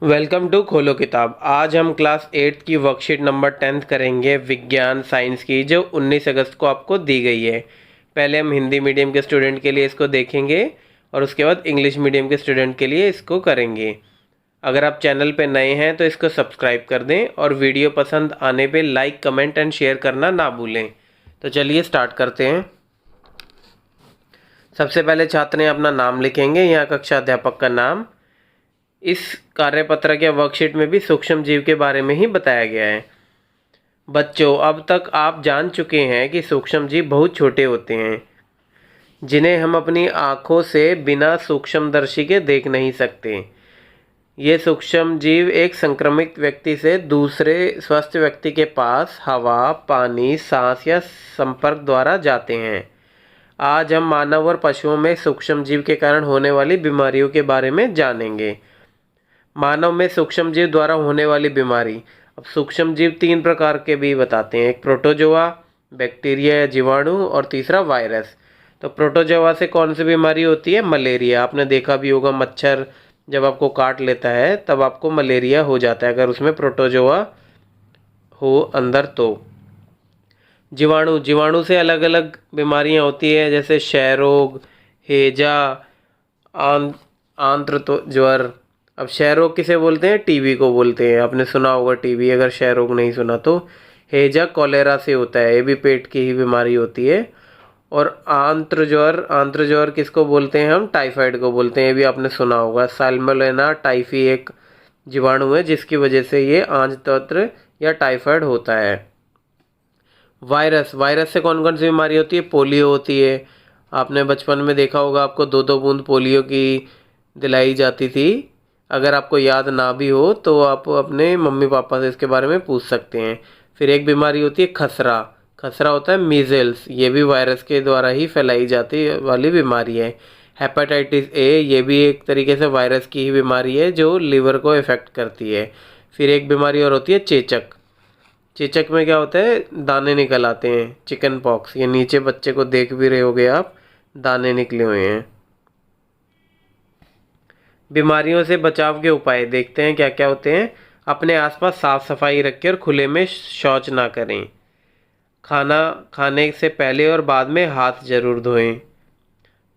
Welcome to खोलो किताब। आज हम क्लास 8 की वर्कशीट नंबर 10 करेंगे विज्ञान साइंस की, जो 19 अगस्त को आपको दी गई है। पहले हम हिंदी मीडियम के स्टूडेंट के लिए इसको देखेंगे और उसके बाद इंग्लिश मीडियम के स्टूडेंट के लिए इसको करेंगे। अगर आप चैनल पे नए हैं तो इसको सब्सक्राइब कर दें और वीडियो पसंद आने पे लाइक, कमेंट एंड शेयर करना ना भूलें। तो चलिए स्टार्ट करते हैं। सबसे पहले छात्र अपना नाम लिखेंगे, यहाँ कक्षा अध्यापक का नाम। इस कार्यपत्रक या वर्कशीट में भी सूक्ष्म जीव के बारे में ही बताया गया है। बच्चों, अब तक आप जान चुके हैं कि सूक्ष्म जीव बहुत छोटे होते हैं, जिन्हें हम अपनी आँखों से बिना सूक्ष्मदर्शी के देख नहीं सकते। ये सूक्ष्म जीव एक संक्रमित व्यक्ति से दूसरे स्वस्थ व्यक्ति के पास हवा, पानी, सांस या संपर्क द्वारा जाते हैं। आज हम मानव और पशुओं में सूक्ष्म जीव के कारण होने वाली बीमारियों के बारे में जानेंगे। मानव में सूक्ष्म जीव द्वारा होने वाली बीमारी। अब सूक्ष्म जीव 3 प्रकार के भी बताते हैं, एक प्रोटोजोआ, बैक्टीरिया या जीवाणु, और तीसरा वायरस। तो प्रोटोजोआ से कौन सी बीमारी होती है? मलेरिया। आपने देखा भी होगा, मच्छर जब आपको काट लेता है तब आपको मलेरिया हो जाता है, अगर उसमें प्रोटोजोआ हो अंदर तो। जीवाणु से अलग अलग बीमारियां होती है, जैसे क्षय रोग, हैजा, आंत्र ज्वर। अब क्षय रोग किसे बोलते हैं? टीबी को बोलते हैं। आपने सुना होगा टीबी, अगर क्षय रोग नहीं सुना तो। हैजा कॉलेरा से होता है, ये भी पेट की ही बीमारी होती है। और आंत्र ज्वर किसको बोलते हैं? हम टाइफाइड को बोलते हैं, ये भी आपने सुना होगा। साल्मोनेला टाइफी एक जीवाणु है जिसकी वजह से ये आंत्रतंत्र या टाइफाइड होता है। वायरस से कौन कौन सी बीमारी होती है? पोलियो होती है। आपने बचपन में देखा होगा, आपको 2-2 बूंद पोलियो की दिलाई जाती थी। अगर आपको याद ना भी हो तो आप अपने मम्मी पापा से इसके बारे में पूछ सकते हैं। फिर एक बीमारी होती है खसरा होता है मीज़ल्स, ये भी वायरस के द्वारा ही फैलाई जाती वाली बीमारी है। हेपेटाइटिस ए, ये भी एक तरीके से वायरस की ही बीमारी है जो लीवर को इफ़ेक्ट करती है। फिर एक बीमारी और होती है चेचक में क्या होता है? दाने निकल आते हैं, चिकन पॉक्स। ये नीचे बच्चे को देख भी रहे होगे आप, दाने निकले हुए हैं। बीमारियों से बचाव के उपाय देखते हैं क्या क्या होते हैं। अपने आसपास साफ सफाई रखें और खुले में शौच ना करें। खाना खाने से पहले और बाद में हाथ जरूर धोएं।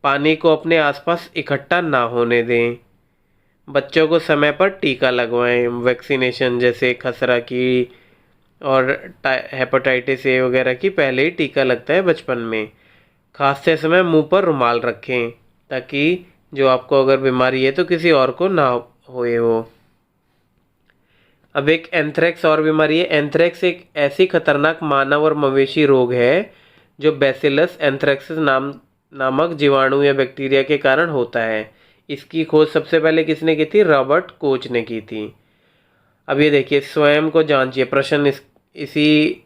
पानी को अपने आसपास इकट्ठा ना होने दें। बच्चों को समय पर टीका लगवाएं, वैक्सीनेशन जैसे खसरा की और हेपेटाइटिस ए वगैरह की पहले ही टीका लगता है बचपन में। खांसते समय मुंह पर रुमाल रखें, ताकि जो आपको अगर बीमारी है तो किसी और को ना होए हो। अब एक एंथ्रेक्स और बीमारी है। एंथ्रेक्स एक ऐसी खतरनाक मानव और मवेशी रोग है जो बैसिलस एंथ्रेक्सिस नामक जीवाणु या बैक्टीरिया के कारण होता है। इसकी खोज सबसे पहले किसने की थी? रॉबर्ट कोच ने की थी। अब ये देखिए, स्वयं को जांचिए। प्रश्न इसी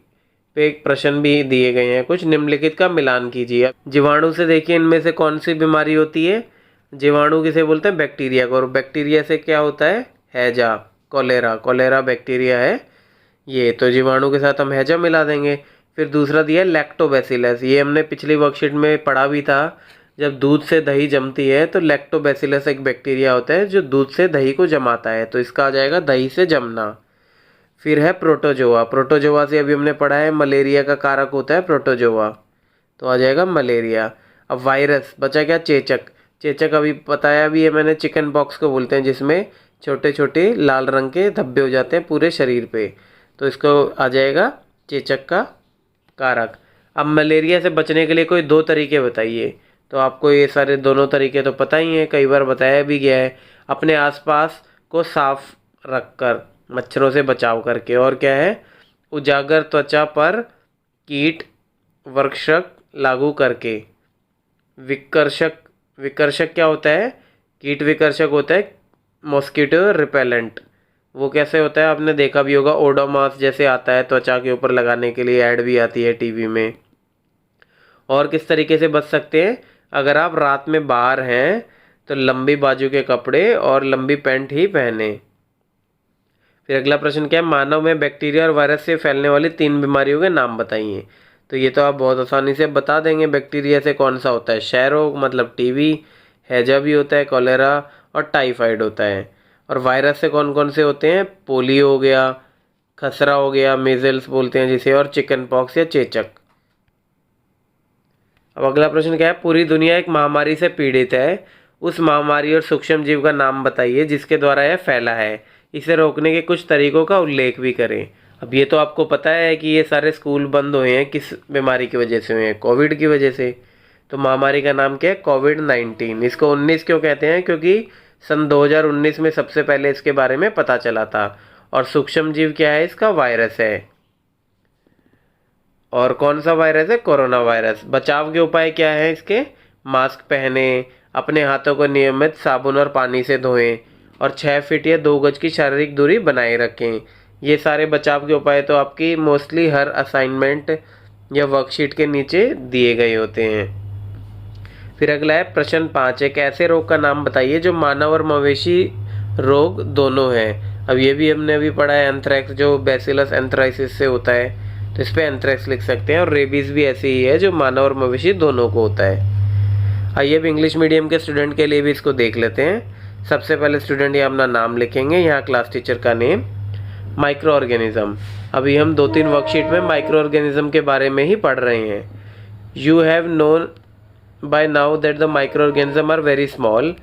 पे एक प्रश्न भी दिए गए हैं कुछ। निम्नलिखित का मिलान कीजिए। जीवाणु से देखिए, इनमें से कौन सी बीमारी होती है? जीवाणु किसे बोलते हैं? बैक्टीरिया को। और बैक्टीरिया से क्या होता है? हैजा, कॉलेरा बैक्टीरिया है ये, तो जीवाणु के साथ हम हैजा मिला देंगे। फिर दूसरा दिया लैक्टोबैसिलस, ये हमने पिछली वर्कशीट में पढ़ा भी था। जब दूध से दही जमती है तो लैक्टोबैसिलस एक बैक्टीरिया होता है जो दूध से दही को जमाता है, तो इसका आ जाएगा दही से जमना। फिर है प्रोटोजोआ से अभी हमने पढ़ा है मलेरिया का कारक होता है प्रोटोजोआ, तो आ जाएगा मलेरिया। अब वायरस बचा क्या? चेचक अभी बताया भी है मैंने, चिकन पॉक्स को बोलते हैं, जिसमें छोटे छोटे लाल रंग के धब्बे हो जाते हैं पूरे शरीर पे, तो इसको आ जाएगा चेचक का कारक। अब मलेरिया से बचने के लिए कोई 2 तरीके बताइए। तो आपको ये सारे दोनों तरीके तो पता ही हैं, कई बार बताया भी गया है। अपने आसपास को साफ रखकर, मच्छरों से बचाव करके, और क्या है? उजागर त्वचा पर कीट वर्षक लागू करके। विकर्षक क्या होता है? कीट विकर्षक होता है मॉस्किटो रिपेलेंट। वो कैसे होता है? आपने देखा भी होगा, ओडोमॉस जैसे आता है त्वचा के ऊपर लगाने के लिए, ऐड भी आती है टीवी में। और किस तरीके से बच सकते हैं? अगर आप रात में बाहर हैं तो लंबी बाजू के कपड़े और लंबी पैंट ही पहने। फिर अगला प्रश्न क्या है? मानव में बैक्टीरिया और वायरस से फैलने वाली 3 बीमारियों के नाम बताइए। तो ये तो आप बहुत आसानी से बता देंगे। बैक्टीरिया से कौन सा होता है? क्षय रोग मतलब टीबी, हैजा भी होता है, कॉलेरा, और टाइफाइड होता है। और वायरस से कौन कौन से होते हैं? पोलियो हो गया, खसरा हो गया, मीजल्स बोलते हैं जिसे, और चिकन पॉक्स या चेचक। अब अगला प्रश्न क्या है? पूरी दुनिया एक महामारी से पीड़ित है, उस महामारी और सूक्ष्म जीव का नाम बताइए जिसके द्वारा यह फैला है, इसे रोकने के कुछ तरीकों का उल्लेख भी करें। अब ये तो आपको पता है कि ये सारे स्कूल बंद हुए हैं, किस बीमारी की वजह से हुए हैं? कोविड की वजह से। तो महामारी का नाम क्या है? कोविड-19। इसको 19 क्यों कहते हैं? क्योंकि सन 2019 में सबसे पहले इसके बारे में पता चला था। और सूक्ष्म जीव क्या है? इसका वायरस है। और कौन सा वायरस है? Corona virus. बचाव के उपाय क्या है इसके? मास्क पहने, अपने हाथों को नियमित साबुन और पानी से धोएं, और 6 फीट या 2 गज की शारीरिक दूरी बनाए रखें। ये सारे बचाव के उपाय तो आपकी मोस्टली हर असाइनमेंट या वर्कशीट के नीचे दिए गए होते हैं। फिर अगला है प्रश्न 5, एक ऐसे रोग का नाम बताइए जो मानव और मवेशी रोग दोनों हैं। अब ये भी हमने अभी पढ़ा है, एंथ्रेक्स जो बैसिलस एंथ्राइसिस से होता है, तो इस पर एंथ्रेक्स लिख सकते हैं। और रेबीज़ भी ऐसी ही है जो मानव और मवेशी दोनों को होता है। आइए अब इंग्लिश मीडियम के स्टूडेंट के लिए भी इसको देख लेते हैं। सबसे पहले स्टूडेंट ये अपना नाम लिखेंगे, यहाँ क्लास टीचर का नेम, माइक्रो ऑर्गेनिज्म। अभी हम 2-3 वर्कशीट में माइक्रो ऑर्गेनिज्म के बारे में ही पढ़ रहे हैं। You have known by now that the microorganism are very small.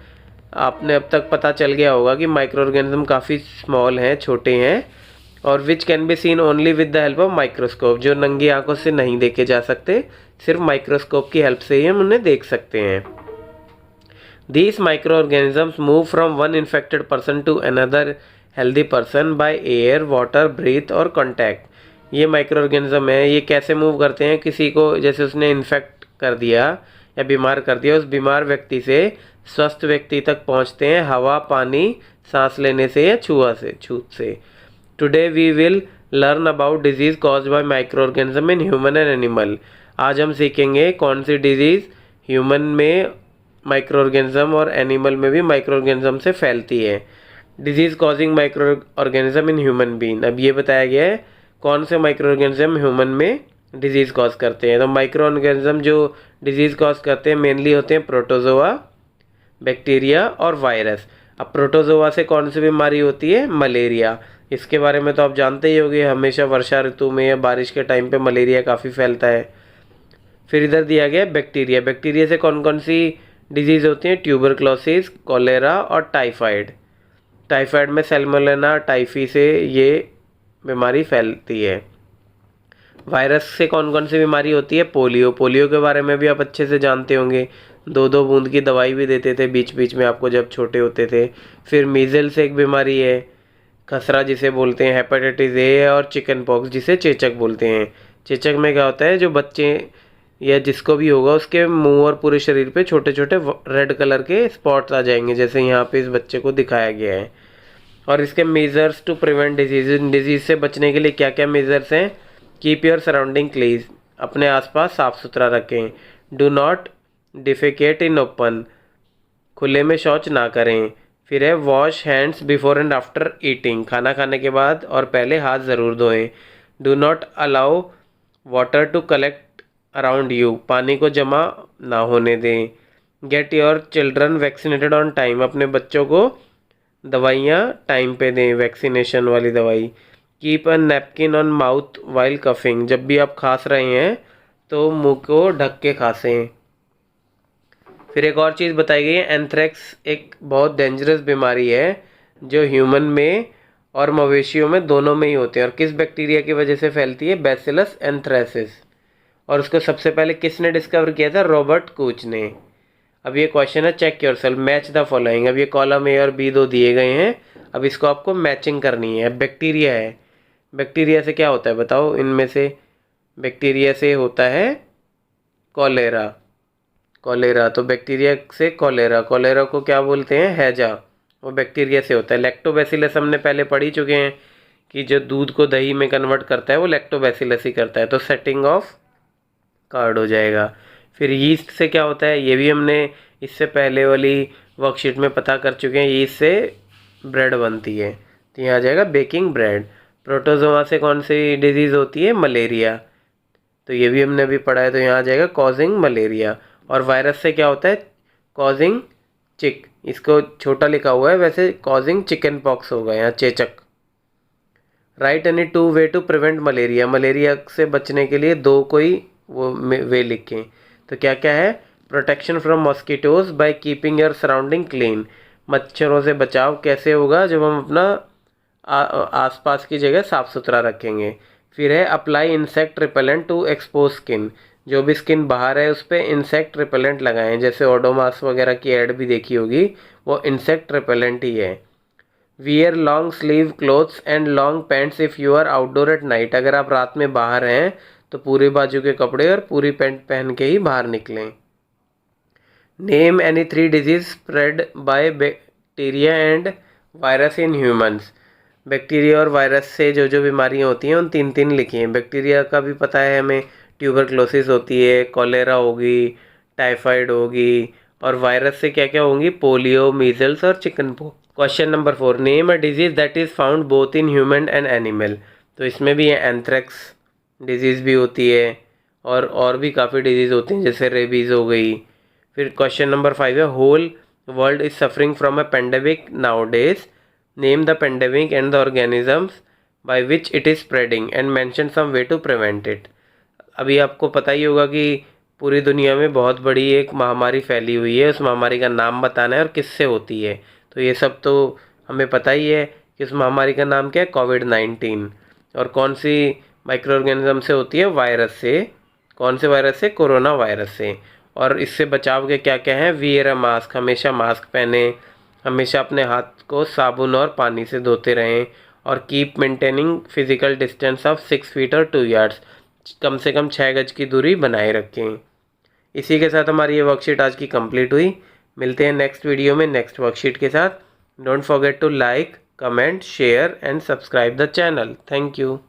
आपने अब तक पता चल गया होगा कि माइक्रो ऑर्गेनिज्म काफ़ी स्मॉल हैं, छोटे हैं, और which can be seen only with the help of microscope, जो नंगी आंखों से नहीं देखे जा सकते, सिर्फ माइक्रोस्कोप की हेल्प से ही हम उन्हें देख सकते हैं। These microorganisms move from one infected person to another healthy person by air, water, breath और contact। ये माइक्रो ऑर्गेनिज्म है, ये कैसे मूव करते हैं? किसी को जैसे उसने इन्फेक्ट कर दिया या बीमार कर दिया, उस बीमार व्यक्ति से स्वस्थ व्यक्ति तक पहुंचते हैं हवा, पानी, सांस लेने से या छूत से। Today we will learn about disease caused by microorganism in human and animal. आज हम सीखेंगे कौन सी डिजीज़ ह्यूमन में माइक्रो ऑर्गेनिज्म और एनिमल में भी माइक्रो ऑर्गेनिज्म से फैलती है। Disease causing microorganism in human being. अब ये बताया गया है कौन से माइक्रो ऑर्गेनिज्म ह्यूमन में डिजीज़ कॉज करते हैं। तो माइक्रो ऑर्गेनिज्म जो डिजीज़ कॉज करते हैं मेनली होते हैं प्रोटोजोआ, बैक्टीरिया और वायरस। अब प्रोटोजोआ से कौन सी बीमारी होती है? मलेरिया। इसके बारे में तो आप जानते ही होंगे, हमेशा वर्षा ऋतु में या बारिश के टाइम पे मलेरिया काफ़ी फैलता है। फिर इधर दिया गया बैक्टीरिया। बैक्टीरिया से कौन कौन सी डिजीज़ होती हैं? ट्यूबरक्लोसिस, कॉलेरा और टाइफाइड। टाइफाइड में सैल्मोनेला टाइफी से ये बीमारी फैलती है। वायरस से कौन कौन सी बीमारी होती है? पोलियो। पोलियो के बारे में भी आप अच्छे से जानते होंगे, 2-2 बूंद की दवाई भी देते थे बीच बीच में आपको जब छोटे होते थे। फिर मीजल्स एक बीमारी है, खसरा जिसे बोलते हैं, हेपेटाइटिस ए, और चिकन पॉक्स जिसे चेचक बोलते हैं। चेचक में क्या होता है? जो बच्चे या जिसको भी होगा उसके मुंह और पूरे शरीर पे छोटे छोटे रेड कलर के स्पॉट्स आ जाएंगे, जैसे यहाँ पे इस बच्चे को दिखाया गया है। और इसके मेजर्स टू प्रिवेंट डिजीज़ से बचने के लिए क्या क्या मेजर्स हैं? कीप योर सराउंडिंग क्लीन, अपने आसपास साफ़ सुथरा रखें। Do not defecate in open, खुले में शौच ना करें। फिर है wash hands before and after eating, खाना खाने के बाद और पहले हाथ ज़रूर धोएं। Do not allow water to collect around you, पानी को जमा ना होने दें। Get your children vaccinated on time, अपने बच्चों को दवाइयाँ टाइम पे दें, वैक्सीनेशन वाली दवाई। Keep a napkin on mouth while coughing, जब भी आप खांस रहे हैं तो मुंह को ढक के खांसें। फिर एक और चीज़ बताई गई है, एंथ्रेक्स एक बहुत डेंजरस बीमारी है जो ह्यूमन में और मवेशियों में दोनों में ही होते हैं। और किस बैक्टीरिया की वजह से फैलती है? Bacillus anthracis. और उसको सबसे पहले किसने डिस्कवर किया था? रॉबर्ट कूच ने। अब ये क्वेश्चन है check yourself, match the following. अब ये कॉलम ए और बी दो दिए गए हैं, अब इसको आपको मैचिंग करनी है। बैक्टीरिया है, बैक्टीरिया से क्या होता है बताओ? इनमें से बैक्टीरिया से होता है कॉलेरा। कॉलेरा, तो बैक्टीरिया से कॉलेरा, कॉलेरा को क्या बोलते हैं? हैजा, वो बैक्टीरिया से होता है। लैक्टोबैसिलस हमने पहले पढ़ ही चुके हैं कि जो दूध को दही में कन्वर्ट करता है वो लैक्टोबैसिलस ही करता है, तो सेटिंग ऑफ कार्ड हो जाएगा। फिर यीस्ट से क्या होता है? ये भी हमने इससे पहले वाली वर्कशीट में पता कर चुके हैं, यीस्ट से ब्रेड बनती है, तो यहाँ आ जाएगा बेकिंग ब्रेड। प्रोटोजोआ से कौन सी डिजीज़ होती है? मलेरिया, तो ये भी हमने अभी पढ़ा है, तो यहाँ आ जाएगा कॉजिंग मलेरिया। और वायरस से क्या होता है? कॉजिंग चिक, इसको छोटा लिखा हुआ है, वैसे कॉजिंग चिकन पॉक्स होगा यहाँ, चेचक। Write any 2 way to prevent malaria, malaria से बचने के लिए 2 कोई वो वे लिखें। तो क्या क्या है? Protection from mosquitoes by keeping your surrounding clean, मच्छरों से बचाव कैसे होगा? जब हम अपना आसपास की जगह साफ़ सुथरा रखेंगे। फिर है apply insect repellent to expose skin, जो भी स्किन बाहर है उस पर इंसेक्ट रिपेलेंट लगाएं, जैसे ओडोमास वगैरह की ऐड भी देखी होगी, वो इंसेक्ट रिपेलेंट ही है। Wear long sleeve clothes and long pants if you are outdoor at night, अगर आप रात में बाहर हैं तो पूरी बाजू के कपड़े और पूरी पैंट पहन के ही बाहर निकलें। Name any 3 disease spread by bacteria and virus in humans, bacteria और वायरस से जो जो बीमारियां होती हैं उन 3 लिखी हैं। बैक्टीरिया का भी पता है हमें, ट्यूबरक्लोसिस होती है, कॉलेरा होगी, टाइफाइड होगी, और वायरस से क्या क्या होंगी? पोलियो, मीजल्स और chicken pox. Question number 4, name a disease that is found both in human and animal, तो इसमें भी है एंथ्रेक्स डिजीज़ भी होती है और भी काफ़ी डिजीज़ होती हैं, जैसे रेबीज़ हो गई। फिर क्वेश्चन नंबर 5 है whole world is suffering from a pandemic nowadays, name the pandemic and the organisms by which it is spreading and mention some way to prevent it. अभी आपको पता ही होगा कि पूरी दुनिया में बहुत बड़ी एक महामारी फैली हुई है, उस महामारी का नाम बताना है और किससे होती है। तो ये सब तो हमें पता ही है कि उस महामारी का नाम क्या है? कोविड-19। और कौन सी माइक्रो ऑर्गेनिज्म से होती है? वायरस से। कौन से वायरस से? कोरोना वायरस से। और इससे बचाव के क्या क्या हैं? वियर अ मास्क, हमेशा मास्क पहने, हमेशा अपने हाथ को साबुन और पानी से धोते रहें, और keep maintaining physical distance of 6 feet और 2 यार्ड्स, कम से कम 6 गज की दूरी बनाए रखें। इसी के साथ हमारी ये वर्कशीट आज की कंप्लीट हुई। मिलते हैं नेक्स्ट वीडियो में नेक्स्ट वर्कशीट के साथ। Don't forget to like, comment, share and subscribe the channel. Thank you.